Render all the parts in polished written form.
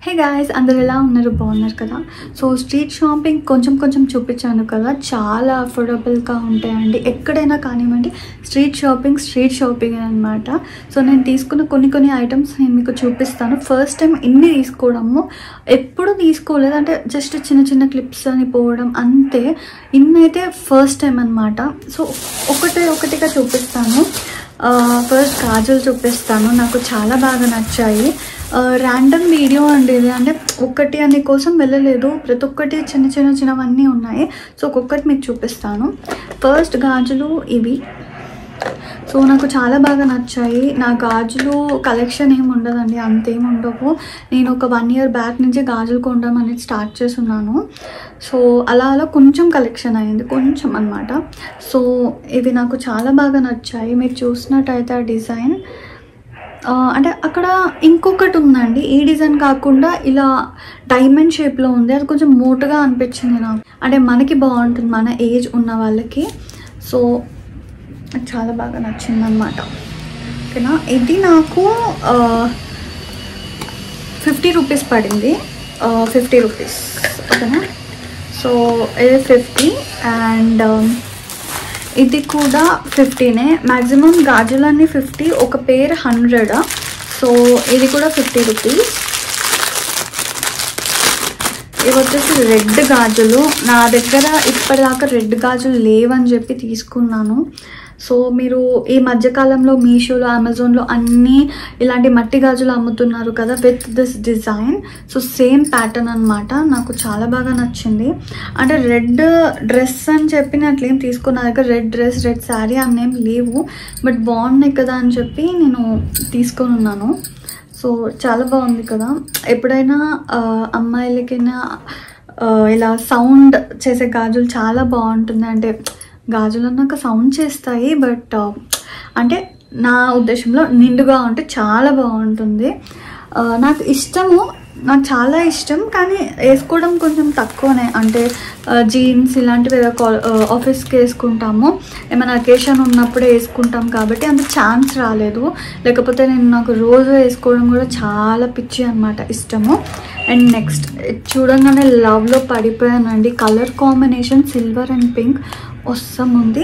Hey guys, అందరు ఎలా ఉన్నారు? బాగున్నారు కదా? సో స్ట్రీట్ షాపింగ్ కొంచెం చూపించాను కదా, చాలా అఫోర్డబుల్గా ఉంటాయండి. ఎక్కడైనా కానివ్వండి, స్ట్రీట్ షాపింగ్ అనమాట. సో నేను తీసుకున్న కొన్ని ఐటమ్స్ నేను మీకు చూపిస్తాను. ఫస్ట్ టైం ఇన్ని తీసుకోవడము, ఎప్పుడు తీసుకోలేదు, అంటే జస్ట్ చిన్న క్లిప్స్ అని పోవడం అంతే. ఇన్నైతే ఫస్ట్ టైం అనమాట. సో ఒకటిగా చూపిస్తాను. ఫస్ట్ గాజులు చూపిస్తాను. నాకు చాలా బాగా నచ్చాయి. ర్యాండమ్ వీడియో అండి ఇది, అంటే ఒక్కటి అనే కోసం వెళ్ళలేదు. ప్రతి ఒక్కటి చిన్నవన్నీ ఉన్నాయి. సో ఒక్కొక్కటి మీకు చూపిస్తాను. ఫస్ట్ గాజులు ఇవి. సో నాకు చాలా బాగా నచ్చాయి. నా గాజులు కలెక్షన్ ఏమి ఉండదండి, అంతేమి ఉండవు. నేను ఒక 1 year బ్యాక్ నుంచి గాజులు కొనడం అనేది స్టార్ట్ చేస్తున్నాను. సో అలా కొంచెం కలెక్షన్ అయింది, కొంచెం అనమాట. సో ఇవి నాకు చాలా బాగా నచ్చాయి. మీరు చూసినట్టయితే ఆ డిజైన్, అంటే అక్కడ ఇంకొకటి ఉందండి. ఈ డిజైన్ కాకుండా ఇలా డైమండ్ షేప్లో ఉంది. అది కొంచెం మోటుగా అనిపించింది నాకు, అంటే మనకి బాగుంటుంది, మన ఏజ్ ఉన్న వాళ్ళకి. సో చాలా బాగా నచ్చింది అనమాట. ఓకేనా, ఇది నాకు 50 రూపీస్ పడింది. 50 రూపీస్. ఓకేనా, సో ఇది 50 అండ్ ఇది కూడా 50నే. మ్యాక్సిమం గాజులన్నీ 50, ఒక పేర్ 100. సో ఇది కూడా 50 రూపీస్. ఇవి వచ్చేసి రెడ్ గాజులు. నా దగ్గర ఇప్పటిదాకా రెడ్ గాజులు లేవని చెప్పి తీసుకున్నాను. సో మీరు ఈ మధ్యకాలంలో మీషోలో, అమెజాన్లో అన్నీ ఇలాంటి మట్టి గాజులు అమ్ముతున్నారు కదా, with this design. So same pattern అనమాట. నాకు చాలా బాగా నచ్చింది. అంటే రెడ్ డ్రెస్ అని చెప్పి నేను అట్లేం తీసుకున్నా. నా దగ్గర రెడ్ డ్రెస్, రెడ్ శారీ అన్నేం లేవు, బట్ బాగున్నాయి కదా అని చెప్పి నేను తీసుకొని ఉన్నాను. సో చాలా బాగుంది కదా. ఎప్పుడైనా అమ్మాయిలకైనా ఇలా సౌండ్ చేసే గాజులు చాలా బాగుంటుంది. అంటే గాజులు అన్నాక సౌండ్ చేస్తాయి, బట్ అంటే నా ఉద్దేశంలో నిండుగా ఉంటే చాలా బాగుంటుంది. నాకు ఇష్టము, నాకు చాలా ఇష్టం, కానీ వేసుకోవడం కొంచెం తక్కువనే. అంటే జీన్స్ ఇలాంటివి ఆఫీస్కి వేసుకుంటాము, ఏమైనా అకేషన్ ఉన్నప్పుడే వేసుకుంటాం కాబట్టి అంత ఛాన్స్ రాలేదు. లేకపోతే నాకు రోజు వేసుకోవడం కూడా చాలా పిచ్చి అనమాట, ఇష్టము. అండ్ నెక్స్ట్ చూడంగానే లవ్లో పడిపోయానండి. Colour combination silver and pink అవసరం ఉంది.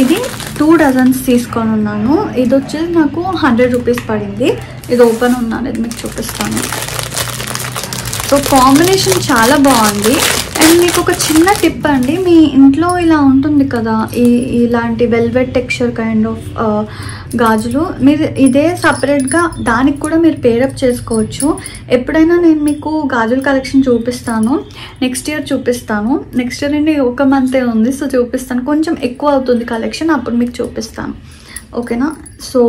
ఇది 2 డజన్స్ తీసుకొని ఉన్నాను. ఇది వచ్చేసి నాకు 100 రూపీస్ పడింది. ఇది ఓపెన్ ఉన్నాను, ఇది మీకు చూపిస్తాను. సో కాంబినేషన్ చాలా బాగుంది. అండ్ మీకు ఒక చిన్న టిప్ అండి, మీ ఇంట్లో ఇలా ఉంటుంది కదా, ఇలాంటి వెల్వెట్ టెక్స్చర్ కైండ్ ఆఫ్ గాజులు, మీరు ఇదే సపరేట్గా దానికి కూడా మీరు పేరప్ చేసుకోవచ్చు. ఎప్పుడైనా నేను మీకు గాజుల కలెక్షన్ చూపిస్తాను, నెక్స్ట్ ఇయర్ చూపిస్తాను. నెక్స్ట్ ఇయర్ అండి, ఒక మంతే ఉంది. సో చూపిస్తాను, కొంచెం ఎక్కువ అవుతుంది కలెక్షన్, అప్పుడు మీకు చూపిస్తాను. ఓకేనా. సో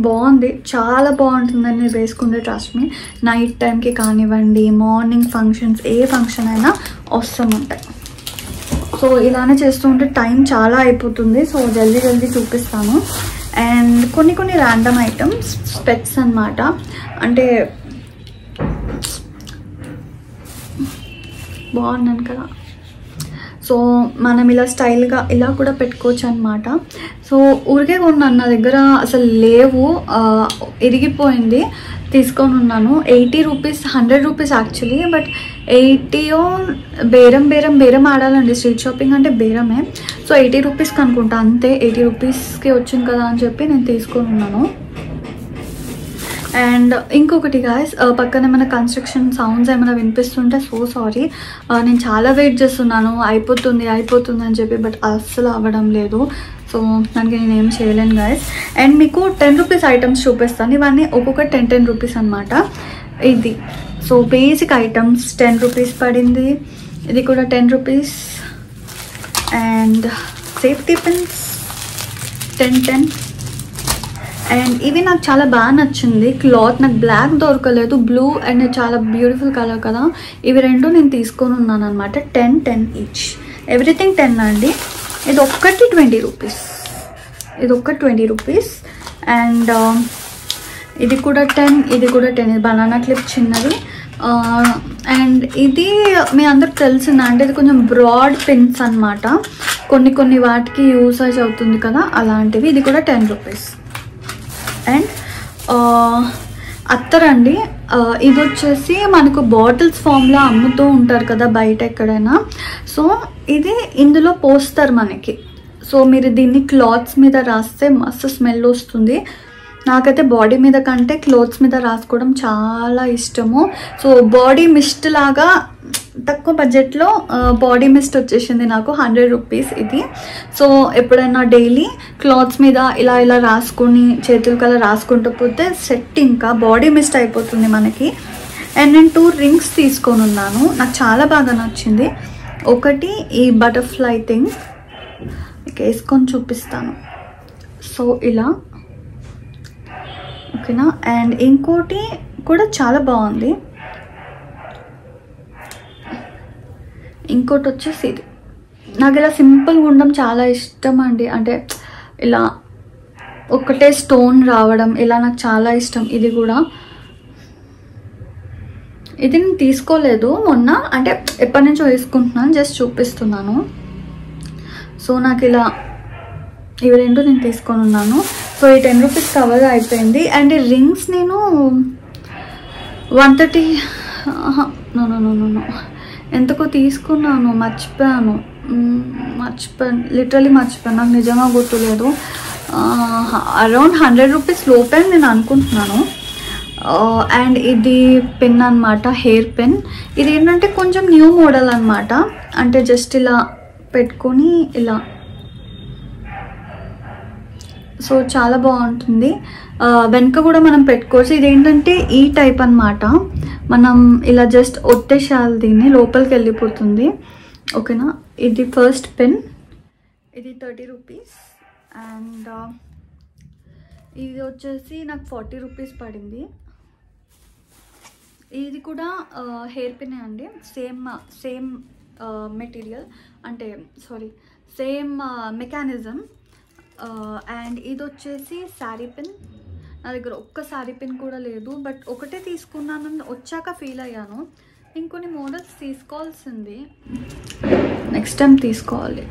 బాగుంది, చాలా బాగుంటుందని మీరు వేసుకుంటే ట్రస్ట్ మీ. నైట్ టైంకి కానివ్వండి, మార్నింగ్ ఫంక్షన్స్, ఏ ఫంక్షన్ అయినా అవసరం ఉంటాయి. సో ఇలానే చేస్తూ ఉంటే టైం చాలా అయిపోతుంది. సో జల్దీ చూపిస్తాను. అండ్ కొన్ని ర్యాండమ్ ఐటమ్స్, స్పెట్స్ అనమాట. అంటే బాగున్నాను కదా. సో మనం ఇలా స్టైల్గా ఇలా కూడా పెట్టుకోవచ్చు అనమాట. సో ఊరికే కొన్నాను, నా దగ్గర అసలు లేవు, ఇరిగిపోయింది, తీసుకొని ఉన్నాను. 80 రూపీస్, 100 రూపీస్ యాక్చువల్లీ, బట్ 80 బేరం ఆడాలండి. స్ట్రీట్ షాపింగ్ అంటే బేరమే. సో 80 రూపీస్కి అనుకుంటా, అంతే. 80 రూపీస్కి వచ్చింది కదా అని చెప్పి నేను తీసుకొని ఉన్నాను. అండ్ ఇంకొకటి గాయస్, పక్కన ఏమైనా కన్స్ట్రక్షన్ సౌండ్స్ ఏమైనా వినిపిస్తుంటే సో సారీ. నేను చాలా వెయిట్ చేస్తున్నాను, అయిపోతుంది అని చెప్పి, బట్ అస్సలు అవ్వడం లేదు. సో దానికి నేను ఏం చేయలేను గాయస్. అండ్ మీకు 10 రూపీస్ ఐటమ్స్ చూపిస్తాను. ఇవన్నీ ఒక్కొక్క 10 రూపీస్ అనమాట. ఇది సో బేసిక్ ఐటమ్స్ 10 రూపీస్ పడింది. ఇది కూడా 10 rupees. And safety pins 10. And ఇవి నాకు చాలా బాగా నచ్చింది. క్లాత్ నాకు బ్లాక్ దొరకలేదు, బ్లూ అండ్ చాలా బ్యూటిఫుల్ కలర్ కదా. ఇవి రెండు నేను తీసుకొని ఉన్నాను అనమాట. 10 ఈచ్, ఎవ్రీథింగ్ 10 అండి. ఇది ఒక్కటి 20 రూపీస్. అండ్ ఇది కూడా 10, ఇది కూడా 10. ఇది బనానా క్లిప్ చిన్నది. అండ్ ఇది మీ అందరికి తెలిసిందా అంటే, ఇది కొంచెం బ్రాడ్ పిన్స్ అనమాట. కొన్ని వాటికి యూసేజ్ అవుతుంది కదా, అలాంటివి. ఇది కూడా 10 రూపీస్. అండ్ అత్తరండి. ఇది వచ్చేసి మనకు బాటిల్స్ ఫామ్లో అమ్ముతూ ఉంటారు కదా బయట ఎక్కడైనా. సో ఇది ఇందులో పోస్తారు మనకి. సో మీరు దీన్ని క్లాత్స్ మీద రాస్తే మస్తు స్మెల్ వస్తుంది. నాకైతే బాడీ మీద కంటే క్లోత్స్ మీద రాసుకోవడం చాలా ఇష్టము. సో బాడీ మిస్ట్ లాగా తక్కువ బడ్జెట్లో బాడీ మిస్ట్ వచ్చేసింది నాకు 100 రూపీస్ ఇది. సో ఎప్పుడైనా డైలీ క్లాత్స్ మీద ఇలా ఇలా రాసుకొని చేతుల కల్లా రాసుకుంటూ పోతే సెట్ ఇంకా బాడీ మిస్ట్ అయిపోతుంది మనకి. అండ్ నేను 2 రింగ్స్ తీసుకొని ఉన్నాను. నాకు చాలా బాగా నచ్చింది. ఒకటి ఈ బటర్ఫ్లై థింగ్ వేసుకొని చూపిస్తాను. సో ఇలా ఓకేనా. అండ్ ఇంకోటి కూడా చాలా బాగుంది. ఇంకోటి వచ్చేసి ఇది నాకు ఇలా సింపుల్గా ఉండడం చాలా ఇష్టం అండి. అంటే ఇలా ఒకటే స్టోన్ రావడం ఇలా నాకు చాలా ఇష్టం. ఇది కూడా ఇది నేను తీసుకోలేదు మొన్న, అంటే ఎప్పటి నుంచో వేసుకుంటున్నాను, జస్ట్ చూపిస్తున్నాను. సో నాకు ఇలా ఇవి 2 నేను తీసుకొని ఉన్నాను. సో ఈ 10 రూపీస్ కవర్ అయిపోయింది. అండ్ ఈ రింగ్స్ నేను 130 నో ఎంతకో తీసుకున్నాను, మర్చిపోయాను, లిటరలీ మర్చిపోయాను. నాకు నిజంగా గుర్తులేదు. అరౌండ్ 100 రూపీస్ లోపే నేను అనుకుంటున్నాను. అండ్ ఇది పెన్ అనమాట, హెయిర్ పెన్. ఇది ఏంటంటే కొంచెం న్యూ మోడల్ అనమాట. అంటే జస్ట్ ఇలా పెట్టుకొని ఇలా, సో చాలా బాగుంటుంది. వెనక కూడా మనం పెట్టుకోవచ్చు. ఇదేంటంటే ఈ టైప్ అనమాట. మనం ఇలా జస్ట్ ఒత్తేసాలి, దీన్ని లోపలికి వెళ్ళిపోతుంది. ఓకేనా. ఇది ఫస్ట్ పెన్, ఇది 30 రూపీస్. అండ్ ఇది వచ్చేసి నాకు 40 రూపీస్ పడింది. ఇది కూడా హెయిర్ పిన్ అండి. సేమ్ మెటీరియల్, అంటే సారీ సేమ్ మెకానిజం. అండ్ ఇది వచ్చేసి శారీ పిన్. నా దగ్గర ఒక్క శారీ పిన్ కూడా లేదు, బట్ ఒకటే తీసుకున్నాను, వచ్చాక ఫీల్ అయ్యాను. ఇంకొన్ని మోడల్స్ తీసుకోవాల్సింది, నెక్స్ట్ టైం తీసుకోవాలి.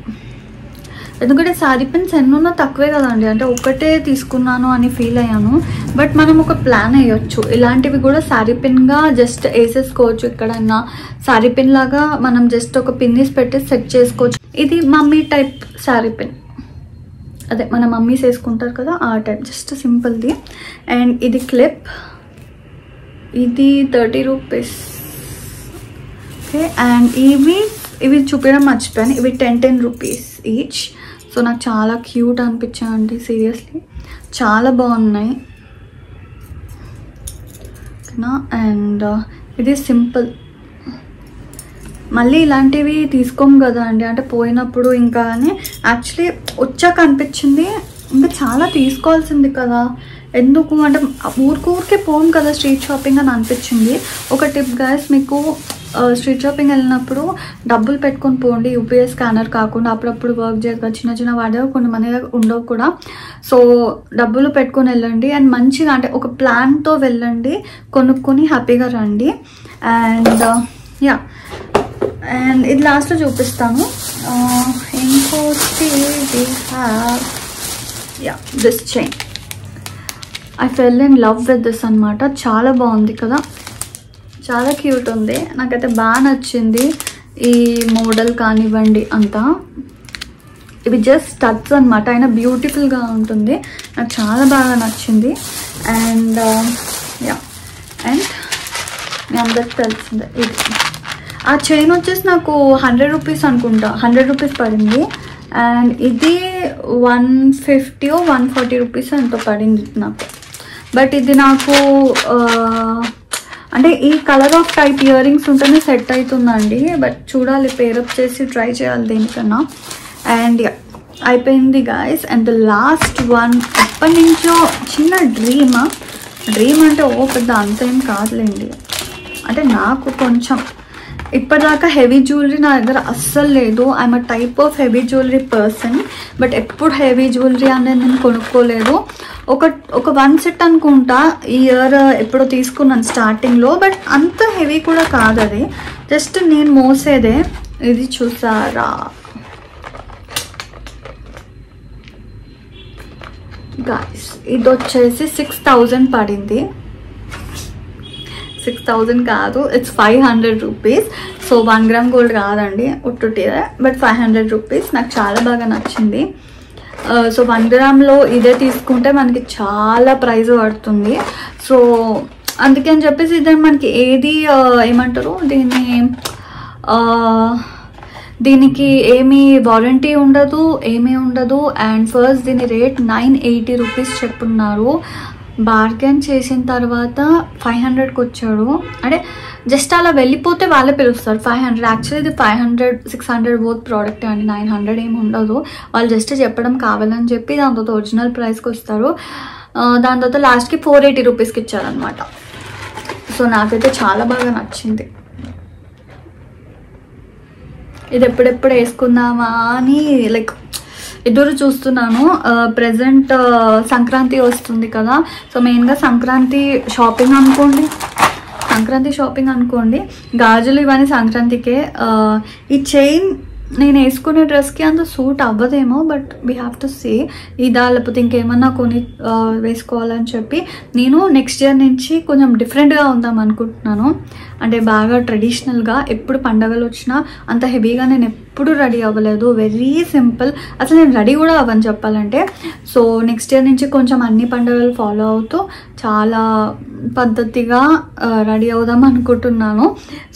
ఎందుకంటే శారీ పిన్స్ ఎన్నున్నా తక్కువే కదండి. అంటే ఒకటే తీసుకున్నాను అని ఫీల్ అయ్యాను. బట్ మనం ఒక ప్లాన్ వేయొచ్చు. ఇలాంటివి కూడా శారీ పిన్గా జస్ట్ వేసేసుకోవచ్చు. ఎక్కడన్నా శారీ పిన్ లాగా మనం జస్ట్ ఒక పిన్నిస్ పెట్టి సెట్ చేసుకోవచ్చు. ఇది మమ్మీ టైప్ శారీ పిన్, అదే మన మమ్మీస్ వేసుకుంటారు కదా ఆ టైప్, జస్ట్ సింపుల్ది. అండ్ ఇది క్లిప్, ఇది 30 రూపీస్. ఓకే. అండ్ ఇవి చూపించడం మర్చిపోయాను. ఇవి 10 రూపీస్ ఈచ్. సో నాకు చాలా క్యూట్ అనిపించాయండి, సీరియస్లీ చాలా బాగున్నాయి. ఓకేనా. అండ్ ఇది సింపుల్. మళ్ళీ ఇలాంటివి తీసుకోము కదా అండి, అంటే పోయినప్పుడు ఇంకా. అని యాక్చువల్లీ వచ్చాక అనిపించింది ఇంకా చాలా తీసుకోవాల్సింది కదా, ఎందుకు అంటే ఊరికే పోం కదా స్ట్రీట్ షాపింగ్ అని అనిపించింది. ఒక టిప్ గైస్, మీకు స్ట్రీట్ షాపింగ్ వెళ్ళినప్పుడు డబ్బులు పెట్టుకొని పోండి, యూపీఐ స్కానర్ కాకుండా. అప్పుడప్పుడు వర్క్ చేయగా చిన్న వాడే కొన్ని మన ఉండవు కూడా. సో డబ్బులు పెట్టుకొని వెళ్ళండి. అండ్ మంచిగా అంటే ఒక ప్లాన్తో వెళ్ళండి, కొనుక్కొని హ్యాపీగా రండి. అండ్ యా, అండ్ ఇది లాస్ట్లో చూపిస్తాను. ఇంకోటి this chain. I fell in love with this అనమాట. చాలా బాగుంది కదా, చాలా క్యూట్ ఉంది. నాకైతే బాగా నచ్చింది ఈ మోడల్ కానివ్వండి అంతా. ఇవి జస్ట్ స్టడ్స్ అనమాట, అయినా బ్యూటిఫుల్గా ఉంటుంది. నాకు చాలా బాగా నచ్చింది. అండ్ యా, అండ్ మీ అందరికి తెలిసిందే ఇది. ఆ చైన్ వచ్చేసి నాకు 100 రూపీస్ అనుకుంటా, 100 రూపీస్ పడింది. అండ్ ఇది 150 or 140 రూపీస్ ఎంతో పడింది నాకు. బట్ ఇది నాకు అంటే ఈ colour of type ear rings ఉంటేనే సెట్ అవుతుందండి. బట్ చూడాలి, పేరప్ చేసి ట్రై చేయాలి దేనికన్నా. అండ్ అయిపోయింది guys. And the last one, ఎప్పటి నుంచో చిన్న డ్రీమ్ అంటే పెద్ద అంత ఏం కాదులేండి. అంటే నాకు కొంచెం ఇప్పటిదాకా హెవీ జ్యువెలరీ నా దగ్గర అస్సలు లేదు. I'm a type of heavy jewellery person. But ఎప్పుడు హెవీ జ్యువెలరీ అనేది నేను కొనుక్కోలేదు. ఒక 1 సెట్ అనుకుంటా ఈ ఇయర్ ఎప్పుడో తీసుకున్నాను స్టార్టింగ్లో. బట్ అంత హెవీ కూడా కాదు, అది జస్ట్ నేను మోసేదే. ఇది చూసారా గాయ్స్, ఇది వచ్చేసి 6000 పడింది. 6,000 కాదు, it's 500 rupees. So 1 gram gold కాదండి, ఉట్టుటిదే, బట్ 500 రూపీస్. నాకు చాలా బాగా నచ్చింది. సో 1 గ్రామ్లో ఇదే తీసుకుంటే మనకి చాలా ప్రైస్ పడుతుంది. సో అందుకని చెప్పేసి ఇదే మనకి ఏది ఏమంటారు దీనికి ఏమీ వారంటీ ఉండదు, ఏమీ ఉండదు. అండ్ ఫస్ట్ దీని రేట్ 980 రూపీస్ చెప్పున్నారు. బార్గెన్ చేసిన తర్వాత 500కి వచ్చాడు. అంటే జస్ట్ అలా వెళ్ళిపోతే వాళ్ళే పిలుస్తారు 500. యాక్చువల్లీ ఇది 500 600 బోత్ ప్రోడక్ట్ అండి, 900 ఏమి ఉండదు. వాళ్ళు జస్ట్ చెప్పడం కావాలని చెప్పి దాని తర్వాత ఒరిజినల్ ప్రైస్కి వస్తారు. దాని తర్వాత లాస్ట్కి 480 రూపీస్కి ఇచ్చారనమాట. సో నాకైతే చాలా బాగా నచ్చింది. ఇది ఎప్పుడెప్పుడు వేసుకుందామా అని లైక్ ఎదురు చూస్తున్నాను. ప్రజెంట్ సంక్రాంతి వస్తుంది కదా, సో మెయిన్గా సంక్రాంతి షాపింగ్ అనుకోండి. గాజులు ఇవన్నీ సంక్రాంతికే. ఈ చైన్ నేను వేసుకునే డ్రెస్కి అంత సూట్ అవ్వదేమో, but we have to see ఇదా లేకపోతే ఇంకేమన్నా కొని వేసుకోవాలని చెప్పి నేను నెక్స్ట్ ఇయర్ నుంచి కొంచెం డిఫరెంట్గా ఉందాం అనుకుంటున్నాను. అంటే బాగా ట్రెడిషనల్గా, ఎప్పుడు పండగలు వచ్చినా అంత హెవీగా నేను ఎప్పుడు రెడీ అవ్వలేదు, వెరీ సింపుల్. అసలు నేను రెడీ కూడా అవ్వని చెప్పాలంటే. సో నెక్స్ట్ ఇయర్ నుంచి కొంచెం అన్ని పండుగలు ఫాలో అవుతూ చాలా పద్ధతిగా రెడీ అవుదాం అనుకుంటున్నాను.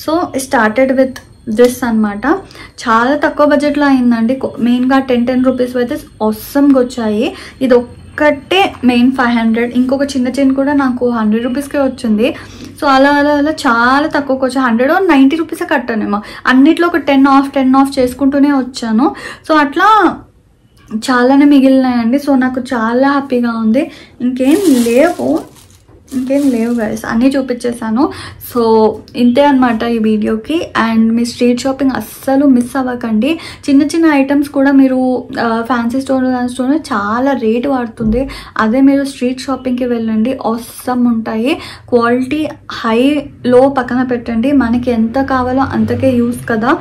సో స్టార్టెడ్ విత్ దిస్ అనమాట. చాలా తక్కువ బడ్జెట్లో అయిందండి. మెయిన్గా 10 రూపీస్ అయితే అవసరంగా వచ్చాయి. ఇది ఒక్కటే మెయిన్ 500, ఇంకొక చిన్న చైన్ కూడా నాకు 100 రూపీస్కే వచ్చింది. సో అలా చాలా తక్కువకి వచ్చాయి. 190 రూపీసే కట్టానేమో. అన్నిట్లో ఒక 10 ఆఫ్ చేసుకుంటూనే వచ్చాను. సో అట్లా చాలానే మిగిలినాయండి. సో నాకు చాలా హ్యాపీగా ఉంది. ఇంకేం లేవు గైస్, అన్నీ చూపించేసాను. సో ఇంతే అనమాట ఈ వీడియోకి. అండ్ మీ స్ట్రీట్ షాపింగ్ అస్సలు మిస్ అవ్వకండి. చిన్న ఐటమ్స్ కూడా మీరు ఫ్యాన్సీ స్టోర్ చాలా రేటు పడుతుంది. అదే మీరు స్ట్రీట్ షాపింగ్కి వెళ్ళండి, అవసరం ఉంటాయి. క్వాలిటీ హై లో పక్కన పెట్టండి, మనకి ఎంత కావాలో అంతకే యూస్ కదా.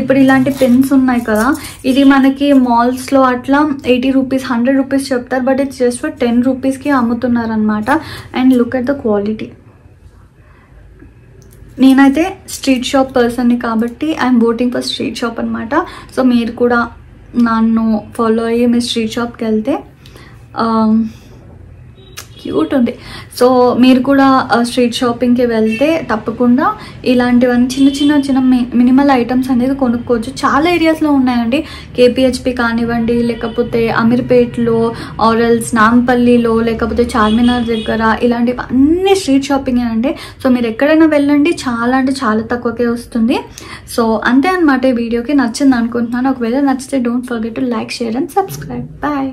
ఇప్పుడు ఇలాంటి పెన్స్ ఉన్నాయి కదా, ఇది మనకి మాల్స్లో అట్లా 80 రూపీస్ 100 రూపీస్ చెప్తారు, బట్ ఇట్స్ జస్ట్ ఫర్ 10 రూపీస్కి అమ్ముతున్నారు అనమాట. And look at the quality. నేనైతే స్ట్రీట్ షాప్ పర్సన్ని కాబట్టి I'm voting for street shop అనమాట. సో మీరు కూడా నన్ను ఫాలో అయ్యి మీ స్ట్రీట్ షాప్కి వెళ్తే క్యూట్ ఉంది. సో మీరు కూడా స్ట్రీట్ షాపింగ్కి వెళ్తే తప్పకుండా ఇలాంటివన్నీ చిన్న మినిమల్ ఐటమ్స్ అనేది కొనుక్కోవచ్చు. చాలా ఏరియాస్లో ఉన్నాయండి. కేపీహెచ్పి కానివ్వండి, లేకపోతే అమీర్పేట్లో, ఆరల్స్ నాంపల్లిలో, లేకపోతే చార్మినార్ దగ్గర, ఇలాంటివి అన్ని స్ట్రీట్ షాపింగ్ అండి. సో మీరు ఎక్కడైనా వెళ్ళండి, చాలా అంటే చాలా తక్కువకే వస్తుంది. సో అంతే అనమాట. ఈ వీడియోకి నచ్చింది అనుకుంటున్నాను. ఒకవేళ నచ్చితే don't forget to like, share and subscribe. Bye.